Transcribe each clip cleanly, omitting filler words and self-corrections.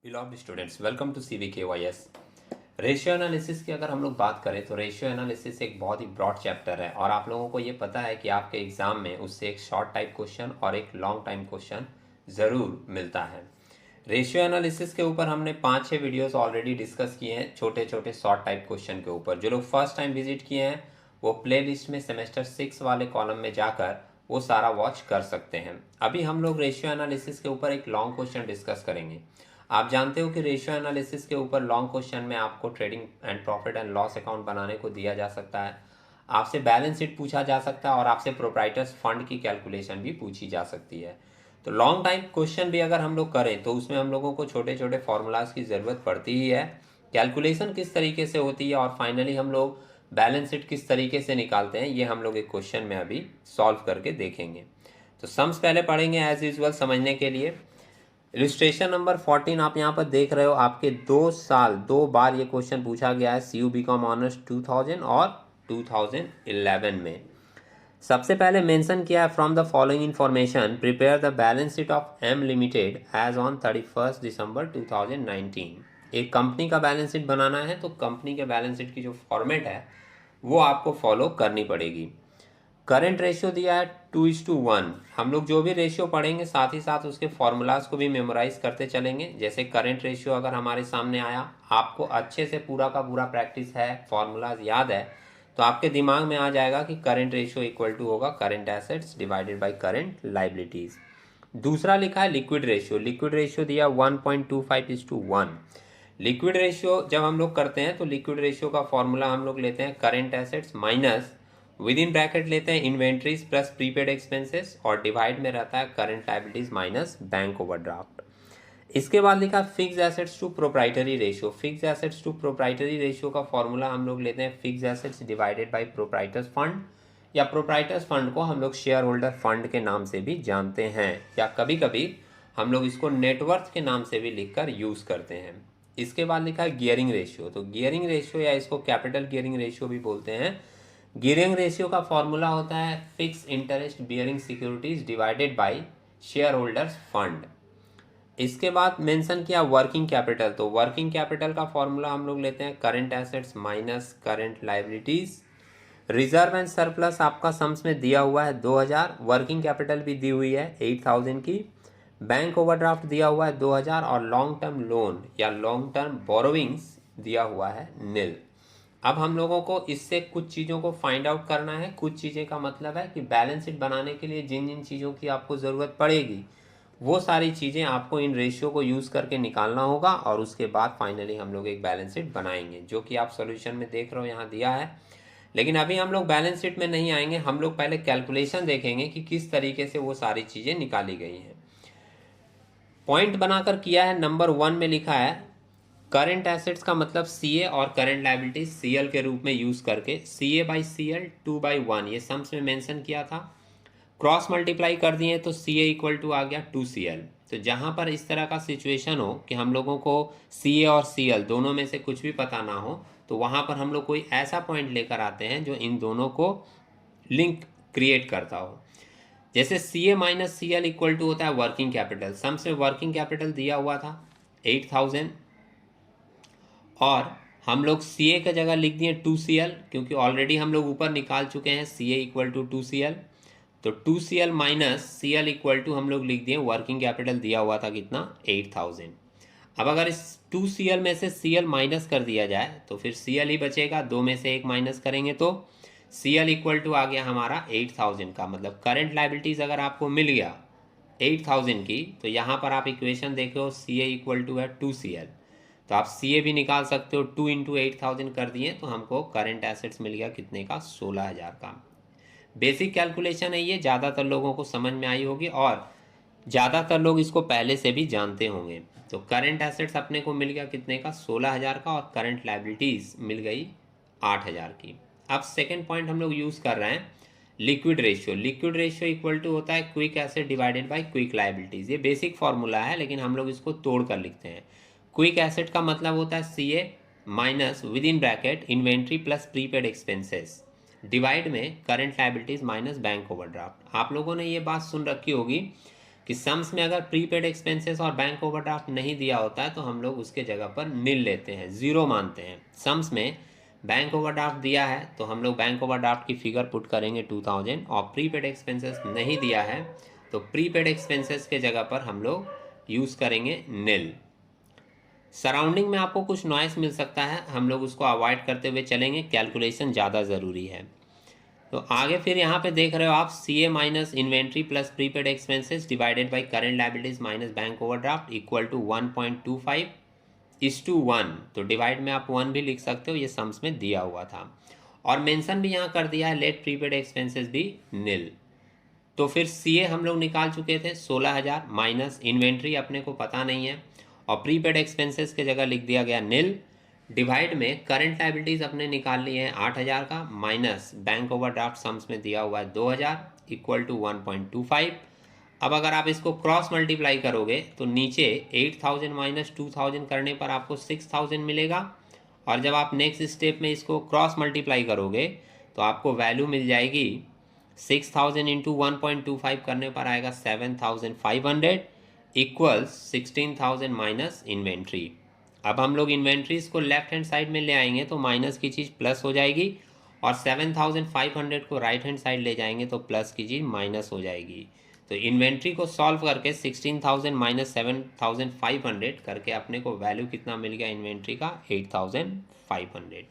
बिलॉव्ड students, welcome to CVKYS। Ratio analysis की अगर हम लोग बात करें तो रेशियो एनालिसिस एक बहुत ही ब्रॉड चैप्टर है और आप लोगों को ये पता है कि आपके एग्जाम में उससे एक शॉर्ट टाइप क्वेश्चन और एक लॉन्ग टाइम क्वेश्चन ज़रूर मिलता है। रेशियो एनालिसिस के ऊपर हमने 5-6 वीडियोस ऑलरेडी डिस्कस किए हैं, छोटे छोटे शॉर्ट टाइप क्वेश्चन के ऊपर। जो लोग फर्स्ट टाइम विजिट किए हैं वो प्ले लिस्ट में सेमेस्टर 6 वाले कॉलम में जाकर वो सारा वॉच कर सकते हैं। अभी हम लोग रेशियो एनालिसिस के ऊपर एक लॉन्ग क्वेश्चन डिस्कस करेंगे। आप जानते हो कि रेशियो एनालिसिस के ऊपर लॉन्ग क्वेश्चन में आपको trading and profit and loss account बनाने को दिया जा सकता है, आपसे बैलेंस शीट पूछा जा सकता है और आपसे प्रोप्राइटर्स फंड की कैलकुलेशन भी पूछी जा सकती है। तो लॉन्ग टाइम क्वेश्चन भी अगर हम लोग करें तो उसमें हम लोगों को छोटे छोटे फॉर्मूलाज की ज़रूरत पड़ती ही है, कैलकुलेशन किस तरीके से होती है और फाइनली हम लोग बैलेंस शीट किस तरीके से निकालते हैं, ये हम लोग एक क्वेश्चन में अभी सॉल्व करके देखेंगे। तो सम्स पहले पढ़ेंगे एज यूजुअल समझने के लिए। इलस्ट्रेशन नंबर 14 आप यहाँ पर देख रहे हो, आपके 2 बार ये क्वेश्चन पूछा गया है CU BCom ऑनर्स 2000 और 2011 में। सबसे पहले मेंशन किया है from the following information prepare the balance sheet of M limited as on 31 December 2019। एक कंपनी का बैलेंस शीट बनाना है तो कंपनी के बैलेंस शीट की जो फॉर्मेट है वो आपको फॉलो करनी पड़ेगी। करंट रेशियो दिया है 2:1। हम लोग जो भी रेशियो पढ़ेंगे साथ ही साथ उसके फॉर्मूलाज को भी मेमोराइज करते चलेंगे। जैसे करंट रेशियो अगर हमारे सामने आया, आपको अच्छे से पूरा का पूरा प्रैक्टिस है, फॉर्मूलाज याद है, तो आपके दिमाग में आ जाएगा कि करंट रेशियो इक्वल टू होगा current assets divided by current liabilities. दूसरा लिखा है लिक्विड रेशियो। लिक्विड रेशियो दिया 1.25:1। लिक्विड रेशियो जब हम लोग करते हैं तो लिक्विड रेशियो का फॉर्मूला हम लोग लेते हैं current assets minus within bracket लेते हैं इन्वेंट्रीज प्लस प्रीपेड एक्सपेंसेस और डिवाइड में रहता है current liabilities minus bank overdraft. इसके बाद लिखा fix assets to proprietary ratio. Fix assets to proprietary ratio का फॉर्मूला हम लोग लेते हैं fix assets divided by proprietors fund, या प्रोप्राइटर्स फंड को हम लोग शेयर होल्डर फंड के नाम से भी जानते हैं, या कभी कभी हम लोग इसको नेटवर्थ के नाम से भी लिखकर यूज करते हैं। इसके बाद लिखा है गियरिंग रेशियो। तो गियरिंग रेशियो या इसको कैपिटल गियरिंग रेशियो भी बोलते हैं। गियरिंग रेशियो का फॉर्मूला होता है fix interest bearing securities divided by share holders fund. इसके बाद मेंशन किया वर्किंग कैपिटल। तो वर्किंग कैपिटल का फॉर्मूला हम लोग लेते हैं current assets minus current liabilities. Reserve and surplus आपका सम्स में दिया हुआ है 2000, वर्किंग कैपिटल भी दी हुई है 8000 की, बैंक ओवरड्राफ्ट दिया हुआ है 2000 और लॉन्ग टर्म लोन या लॉन्ग टर्म बोरोविंग्स दिया हुआ है नील। अब हम लोगों को इससे कुछ चीज़ों को फाइंड आउट करना है। कुछ चीज़ें का मतलब है कि बैलेंस शीट बनाने के लिए जिन जिन चीज़ों की आपको ज़रूरत पड़ेगी वो सारी चीज़ें आपको इन रेशियो को यूज़ करके निकालना होगा और उसके बाद फाइनली हम लोग एक बैलेंस शीट बनाएंगे, जो कि आप सोल्यूशन में देख रहे हो यहाँ दिया है। लेकिन अभी हम लोग बैलेंस शीट में नहीं आएंगे, हम लोग पहले कैलकुलेशन देखेंगे कि किस तरीके से वो सारी चीज़ें निकाली गई हैं। पॉइंट बनाकर किया है। नंबर 1 में लिखा है करंट एसेट्स का मतलब CA और करंट लायबिलिटीज CL के रूप में यूज करके CA/CL 2/1 ये सम्स में मेंशन किया था। क्रॉस मल्टीप्लाई कर दिए तो CA इक्वल टू आ गया 2CL। तो जहां पर इस तरह का सिचुएशन हो कि हम लोगों को CA और CL दोनों में से कुछ भी पता ना हो, तो वहां पर हम लोग कोई ऐसा पॉइंट लेकर आते हैं जो इन दोनों को लिंक क्रिएट करता हो। जैसे CA minus CL equal to होता है वर्किंग कैपिटल। सम्स में वर्किंग कैपिटल दिया हुआ था 8000 और हम लोग CA का जगह लिख दिए 2CL, क्योंकि ऑलरेडी हम लोग ऊपर निकाल चुके हैं CA इक्वल टू 2CL। तो 2CL minus CL equal to हम लोग लिख दिए वर्किंग कैपिटल दिया हुआ था कितना 8000। अब अगर इस 2CL में से CL माइनस कर दिया जाए तो फिर CL ही बचेगा, दो में से एक माइनस करेंगे तो CL इक्वल टू आ गया हमारा 8000 का। मतलब करंट लायबिलिटीज अगर आपको मिल गया 8000 की, तो यहाँ पर आप इक्वेशन देखो CA इक्वल टू है 2CL, तो आप CA भी निकाल सकते हो। 2 इंटू 8000 कर दिए तो हमको करंट एसेट्स मिल गया कितने का 16000 का। बेसिक कैलकुलेशन है ये, ज़्यादातर लोगों को समझ में आई होगी और ज़्यादातर लोग इसको पहले से भी जानते होंगे। तो करंट एसेट्स अपने को मिल गया कितने का 16000 का और करंट लायबिलिटीज मिल गई 8000 की। अब सेकेंड पॉइंट हम लोग यूज़ कर रहे हैं liquid ratio. Liquid ratio equal to होता है quick asset divided by quick liabilities. ये बेसिक फॉर्मूला है लेकिन हम लोग इसको तोड़ कर लिखते हैं। क्विक एसेट का मतलब होता है CA minus within bracket inventory plus prepaid expenses divide में current liabilities minus bank overdraft. आप लोगों ने ये बात सुन रखी होगी कि सम्स में अगर प्रीपेड एक्सपेंसेस और बैंक ओवरड्राफ्ट नहीं दिया होता है तो हम लोग उसके जगह पर नील लेते हैं, ज़ीरो मानते हैं। सम्स में बैंक ओवरड्राफ्ट दिया है तो हम लोग बैंक ओवरड्राफ्ट की फिगर पुट करेंगे 2000, और प्रीपेड एक्सपेंसेस नहीं दिया है तो प्रीपेड एक्सपेंसेस के जगह पर हम लोग यूज़ करेंगे नील। सराउंडिंग में आपको कुछ नॉइस मिल सकता है, हम लोग उसको अवॉइड करते हुए चलेंगे, कैलकुलेशन ज़्यादा ज़रूरी है। तो आगे फिर यहाँ पे देख रहे हो आप, CA minus inventory plus prepaid expenses divided by current liabilities minus bank overdraft equal to 1.25:1। तो डिवाइड में आप 1 भी लिख सकते हो, ये सम्स में दिया हुआ था। और मेंशन भी यहाँ कर दिया है, लेट प्रीपेड एक्सपेंसेस भी नील। तो फिर CA हम लोग निकाल चुके थे 16,000 माइनस इन्वेंट्री अपने को पता नहीं है, और प्रीपेड एक्सपेंसेस के जगह लिख दिया गया नील। डिवाइड में करंट लायबिलिटीज अपने निकाल लिए हैं 8,000 का, माइनस बैंक ओवरड्राफ्ट सम्स में दिया हुआ है 2,000 इक्वल टू 1.25। अब अगर आप इसको क्रॉस मल्टीप्लाई करोगे तो नीचे 8,000 माइनस 2,000 करने पर आपको 6,000 मिलेगा, और जब आप नेक्स्ट स्टेप में इसको क्रॉस मल्टीप्लाई करोगे तो आपको वैल्यू मिल जाएगी 6,000 इंटू 1.25 करने पर आएगा 7,500 इक्वल्स 16,000 माइनस इन्वेंट्री। अब हम लोग इन्वेंट्रीज को लेफ्ट हैंड साइड में ले आएंगे तो माइनस की चीज़ प्लस हो जाएगी, और 7,500 को राइट हैंड साइड ले जाएंगे तो प्लस की चीज़ माइनस हो जाएगी। तो इन्वेंट्री को सॉल्व करके 16,000 माइनस 7,500 करके अपने को वैल्यू कितना मिल गया इन्वेंट्री का, 8,500।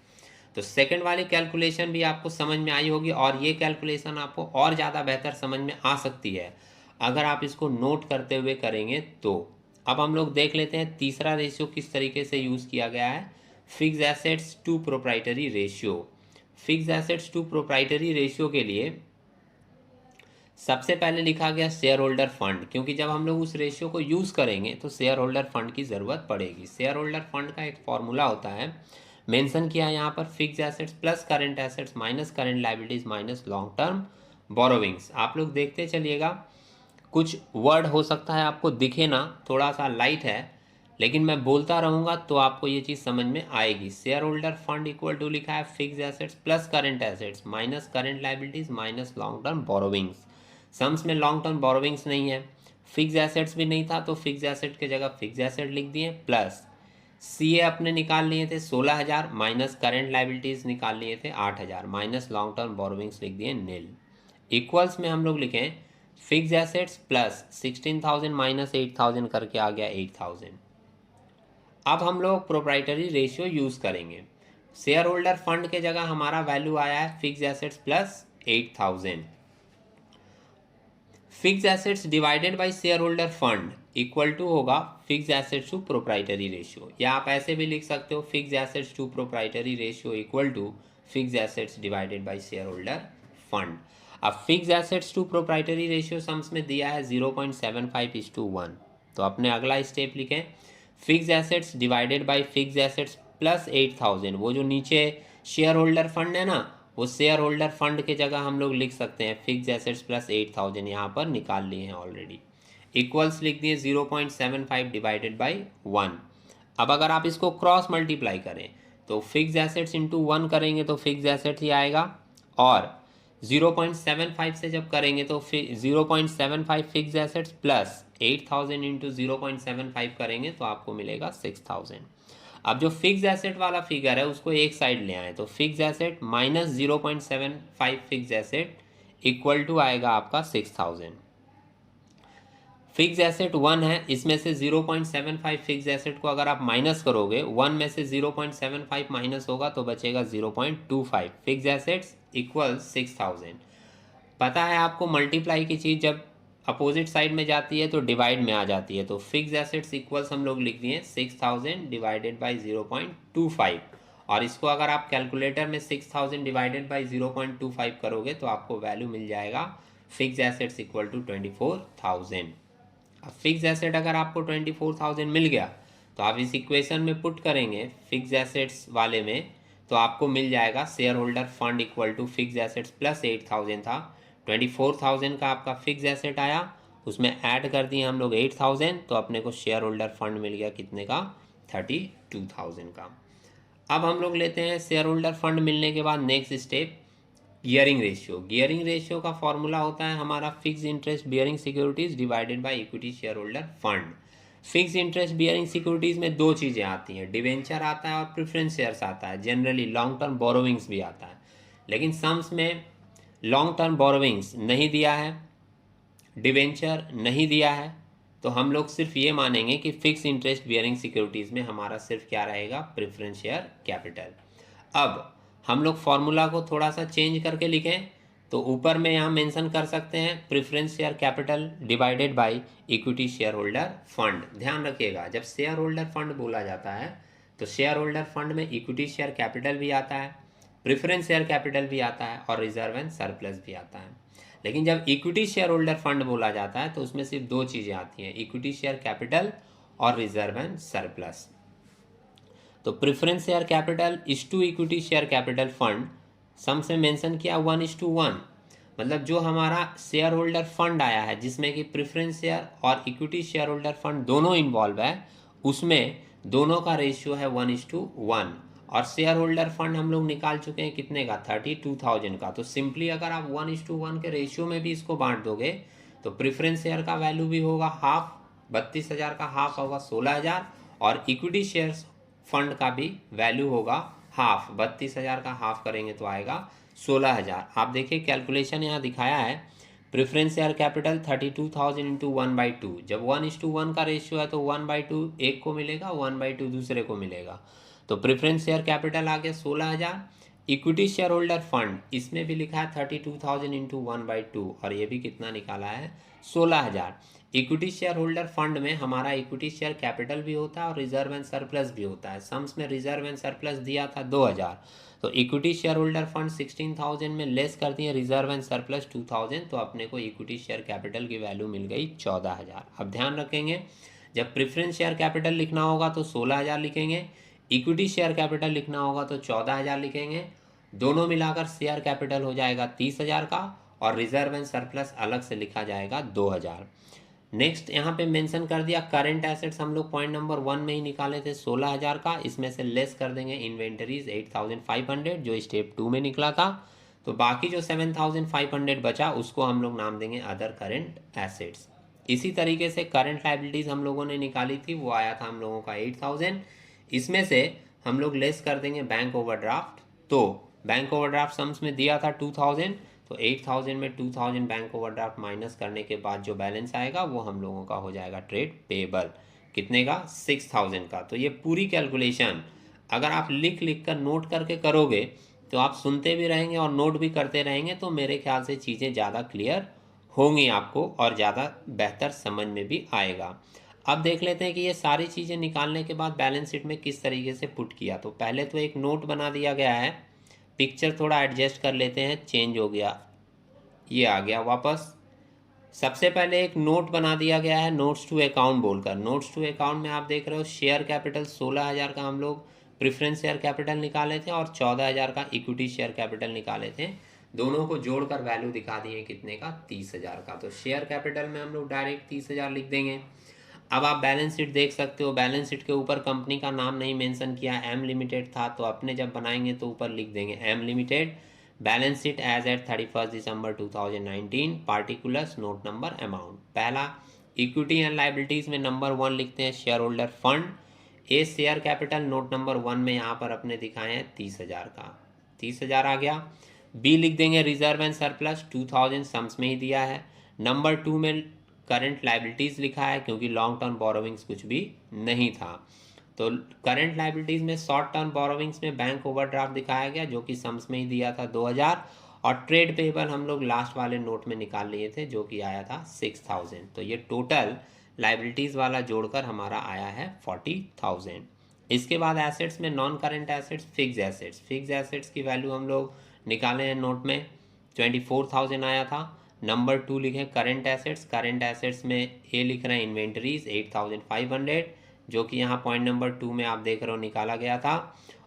तो सेकंड वाली कैलकुलेशन भी आपको समझ में आई होगी, और ये कैलकुलेशन आपको और ज़्यादा बेहतर समझ में आ सकती है अगर आप इसको नोट करते हुए करेंगे तो। अब हम लोग देख लेते हैं तीसरा रेशियो किस तरीके से यूज़ किया गया है, fix assets to proprietary ratio. Fix assets to proprietary ratio के लिए सबसे पहले लिखा गया शेयर होल्डर फंड, क्योंकि जब हम लोग उस रेशियो को यूज़ करेंगे तो शेयर होल्डर फंड की ज़रूरत पड़ेगी। शेयर होल्डर फंड का एक फॉर्मूला होता है, मेंशन किया है यहाँ पर, fix assets plus current assets minus current liabilities minus long term borrowings. आप लोग देखते चलिएगा, कुछ वर्ड हो सकता है आपको दिखे ना, थोड़ा सा लाइट है, लेकिन मैं बोलता रहूँगा तो आपको ये चीज़ समझ में आएगी। Share holder fund equal to लिखा है fix assets plus current assets minus current liabilities minus long term borrowings. Sums में लॉन्ग टर्म बोरोविंग्स नहीं है, फिक्स एसेट्स भी नहीं था, तो फिक्स एसेट के जगह फिक्स एसेट लिख दिए, प्लस CA अपने निकाल लिए थे 16,000 माइनस करंट लायबिलिटीज निकाल लिए थे 8,000 माइनस लॉन्ग टर्म बोरोविंग्स लिख दिए नील। इक्वल्स में हम लोग लिखें फिक्स एसेट्स प्लस 16,000 माइनस 8,000 करके आ गया 8,000। अब हम लोग प्रोप्राइटरी रेशियो यूज़ करेंगे। शेयर होल्डर फंड के जगह हमारा वैल्यू आया है fix assets plus 8,000। Fix assets divided by share holder fund equal to होगा fix assets to proprietary ratio, या आप ऐसे भी लिख सकते हो fix assets to proprietary ratio equal to fix assets divided by share holder fund. अब fix assets to proprietary ratio sums में दिया है 0.75:1, तो अपने अगला स्टेप लिखें fix assets divided by fix assets plus 8,000। वो जो नीचे शेयर होल्डर फंड है ना, वो शेयर होल्डर फंड के जगह हम लोग लिख सकते हैं फिक्स एसेट्स प्लस 8,000, यहाँ पर निकाल लिए हैं ऑलरेडी। इक्वल्स लिख दिए 0.75 डिवाइडेड बाई 1। अब अगर आप इसको क्रॉस मल्टीप्लाई करें तो फिक्स एसेट्स इंटू 1 करेंगे तो फिक्स एसेट्स ही आएगा, और 0.75 से जब करेंगे तो 0.75 फिक्स एसेट्स प्लस 8,000 इंटू 0.75 करेंगे तो आपको मिलेगा 6,000। अब जो फिक्स एसेट वाला फिगर है उसको एक साइड ले आए तो fix asset minus 0.75 fix asset equal to आएगा आपका 6,000। फिक्स एसेट 1 है, इसमें से 0.75 फिक्स एसेट को अगर आप माइनस करोगे, 1 में से 0.75 माइनस होगा तो बचेगा 0.25। Fix assets equal 6,000। पता है आपको मल्टीप्लाई की चीज़ जब अपोजिट साइड में जाती है तो डिवाइड में आ जाती है, तो फिक्स एसेट्स इक्वल्स हम लोग लिख दिए 6,000 डिवाइडेड बाई 0.25, और इसको अगर आप कैलकुलेटर में 6,000 डिवाइडेड बाई 0.25 करोगे तो आपको वैल्यू मिल जाएगा फिक्स एसेट्स इक्वल टू 24,000। अब फिक्स एसेट अगर आपको 24,000 मिल गया तो आप इस इक्वेशन में पुट करेंगे फिक्स एसेट्स वाले में, तो आपको मिल जाएगा share holder fund equal to fix assets plus 8,000 था, 24,000 का आपका फिक्स एसेट आया, उसमें ऐड कर दिए हम लोग 8,000, तो अपने को शेयर होल्डर फंड मिल गया कितने का, 32,000 का। अब हम लोग लेते हैं शेयर होल्डर फंड मिलने के बाद next step, gearing ratio. Gearing ratio का फॉर्मूला होता है हमारा fix interest bearing securities divided by equity share holder fund. Fix interest bearing securities में दो चीज़ें आती हैं, डिवेंचर आता है और प्रेफरेंस शेयर्स आता है, जनरली लॉन्ग टर्म बोरोविंग्स भी आता है। लेकिन सम्स में लॉन्ग टर्म बोरोविंग्स नहीं दिया है, डिवेंचर नहीं दिया है, तो हम लोग सिर्फ ये मानेंगे कि फिक्स इंटरेस्ट बियरिंग सिक्योरिटीज़ में हमारा सिर्फ क्या रहेगा, प्रेफरेंस शेयर कैपिटल। अब हम लोग फॉर्मूला को थोड़ा सा चेंज करके लिखें तो ऊपर में यहाँ मेंशन कर सकते हैं preference share capital divided by equity share holder fund. ध्यान रखिएगा, जब शेयर होल्डर फंड बोला जाता है तो शेयर होल्डर फंड में इक्विटी शेयर कैपिटल भी आता है, प्रेफरेंस शेयर कैपिटल भी आता है और रिजर्व एंड सरप्लस भी आता है। लेकिन जब इक्विटी शेयर होल्डर फंड बोला जाता है तो उसमें सिर्फ दो चीज़ें आती हैं, इक्विटी शेयर कैपिटल और रिजर्व एंड सरप्लस। तो preference share capital is to equity share capital fund, sum से मेंशन किया 1:1, मतलब जो हमारा शेयर होल्डर फंड आया है जिसमें कि प्रेफरेंस शेयर और इक्विटी शेयर होल्डर फंड दोनों इन्वॉल्व है, उसमें दोनों का रेशियो है 1:1। और शेयर होल्डर फंड हम लोग निकाल चुके हैं कितने का, 32,000 का। तो सिंपली अगर आप 1:1 के रेशियो में भी इसको बांट दोगे तो प्रेफरेंस शेयर का वैल्यू भी होगा हाफ, 32,000 का हाफ होगा 16,000, और इक्विटी शेयर फंड का भी वैल्यू होगा हाफ, 32,000 का हाफ करेंगे तो आएगा 16,000। आप देखिए कैलकुलेशन यहाँ दिखाया है, प्रेफरेंस शेयर कैपिटल 32,000 इंटू 1/2, जब 1:1 का रेशियो है तो 1/2 एक को मिलेगा, 1/2 दूसरे को मिलेगा। तो प्रेफरेंस शेयर कैपिटल आ गया 16,000। इक्विटी शेयर होल्डर फंड इसमें भी लिखा है 32,000 इंटू 1/2 और ये भी कितना निकाला है, 16,000। इक्विटी शेयर होल्डर फंड में हमारा इक्विटी शेयर कैपिटल भी होता है और रिजर्व एंड सरप्लस भी होता है। सम्स में रिजर्व एंड सरप्लस दिया था 2,000, तो इक्विटी शेयर होल्डर फंड 16,000 में लेस कर दिए रिजर्व एंड सरप्लस 2,000, तो अपने को इक्विटी शेयर कैपिटल की वैल्यू मिल गई 14,000। अब ध्यान रखेंगे, जब प्रेफरेंस शेयर कैपिटल लिखना होगा तो 16,000 लिखेंगे, इक्विटी शेयर कैपिटल लिखना होगा तो 14,000 लिखेंगे, दोनों मिलाकर शेयर कैपिटल हो जाएगा 30,000 का और रिजर्व एंड सरप्लस अलग से लिखा जाएगा 2,000। नेक्स्ट यहाँ पे मेंशन कर दिया करंट एसेट्स, हम लोग पॉइंट नंबर 1 में ही निकाले थे 16,000 का, इसमें से लेस कर देंगे इन्वेंटरीज 8,500 जो स्टेप 2 में निकला था, तो बाकी जो 7,500 बचा उसको हम लोग नाम देंगे अदर करंट एसेट्स। इसी तरीके से करंट लाइबिलिटीज हम लोगों ने निकाली थी, वो आया था हम लोगों का 8,000, इसमें से हम लोग लेस कर देंगे बैंक ओवरड्राफ्ट। तो बैंक ओवरड्राफ्ट सम्स में दिया था 2,000, तो 8,000 में 2,000 बैंक ओवरड्राफ्ट माइनस करने के बाद जो बैलेंस आएगा वो हम लोगों का हो जाएगा ट्रेड पेबल, कितने का, 6,000 का। तो ये पूरी कैलकुलेशन अगर आप लिख लिख कर नोट करके करोगे तो आप सुनते भी रहेंगे और नोट भी करते रहेंगे, तो मेरे ख्याल से चीज़ें ज़्यादा क्लियर होंगी आपको और ज़्यादा बेहतर समझ में भी आएगा। अब देख लेते हैं कि ये सारी चीज़ें निकालने के बाद बैलेंस शीट में किस तरीके से पुट किया। तो पहले तो एक नोट बना दिया गया है, पिक्चर थोड़ा एडजस्ट कर लेते हैं, चेंज हो गया, ये आ गया वापस। सबसे पहले एक नोट बना दिया गया है नोट्स टू अकाउंट बोलकर। नोट्स टू अकाउंट में आप देख रहे हो शेयर कैपिटल 16,000 का हम लोग प्रेफरेंस शेयर कैपिटल निकाले थे और 14,000 का इक्विटी शेयर कैपिटल निकाले थे, दोनों को जोड़कर वैल्यू दिखा दिए कितने का, 30,000 का। तो शेयर कैपिटल में हम लोग डायरेक्ट 30,000 लिख देंगे। अब आप बैलेंस शीट देख सकते हो, बैलेंस शीट के ऊपर कंपनी का नाम नहीं मेंशन किया, एम लिमिटेड था, तो अपने जब बनाएंगे तो ऊपर लिख देंगे M limited, balance sheet as at 31 December 2019, particulars note number amount. पहला इक्विटी एंड लाइबिलिटीज़ में नंबर 1 लिखते हैं share holder fund, A share capital note number 1 में यहाँ पर अपने दिखाए हैं 30,000 का, 30,000 आ गया। बी लिख देंगे रिजर्व एंड सरप्लस 2,000 सम्स में ही दिया है। नंबर 2 में करंट लाइबिलिटीज़ लिखा है क्योंकि लॉन्ग टर्म बोरोविंग्स कुछ भी नहीं था, तो करंट लाइबिलिटीज़ में शॉर्ट टर्म बोरोविंग्स में बैंक ओवरड्राफ्ट दिखाया गया जो कि सम्स में ही दिया था 2,000, और ट्रेड पेबल हम लोग लास्ट वाले नोट में निकाल लिए थे जो कि आया था 6,000। तो ये टोटल लाइबिलिटीज़ वाला जोड़कर हमारा आया है 40,000। इसके बाद एसेट्स में non current assets, fix assets, fix assets की वैल्यू हम लोग निकाले हैं नोट में, 24,000 आया था। नंबर 2 लिखे करंट एसेट्स, करंट एसेट्स में ए लिख रहे हैं इन्वेंटरीज 8,500 जो कि यहाँ पॉइंट नंबर 2 में आप देख रहे हो निकाला गया था,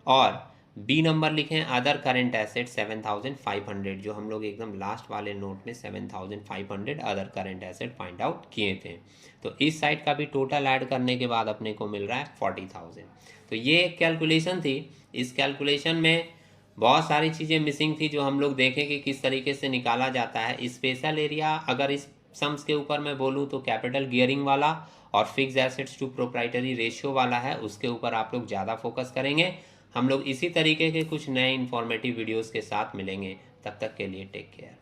और बी नंबर लिखे हैं अदर करंट एसेट्स 7,500 जो हम लोग एकदम लास्ट वाले नोट में 7,500 other current asset find out किए थे। तो इस साइड का भी टोटल ऐड करने के बाद अपने को मिल रहा है 40,000। तो ये एक कैलकुलेशन थी, इस कैलकुलेशन में बहुत सारी चीज़ें मिसिंग थी जो हम लोग देखें कि किस तरीके से निकाला जाता है। स्पेशल एरिया अगर इस सम्स के ऊपर मैं बोलूँ तो कैपिटल गियरिंग वाला और fix assets to proprietary ratio वाला है, उसके ऊपर आप लोग ज़्यादा फोकस करेंगे। हम लोग इसी तरीके के कुछ नए इन्फॉर्मेटिव वीडियोस के साथ मिलेंगे, तब तक के लिए टेक केयर।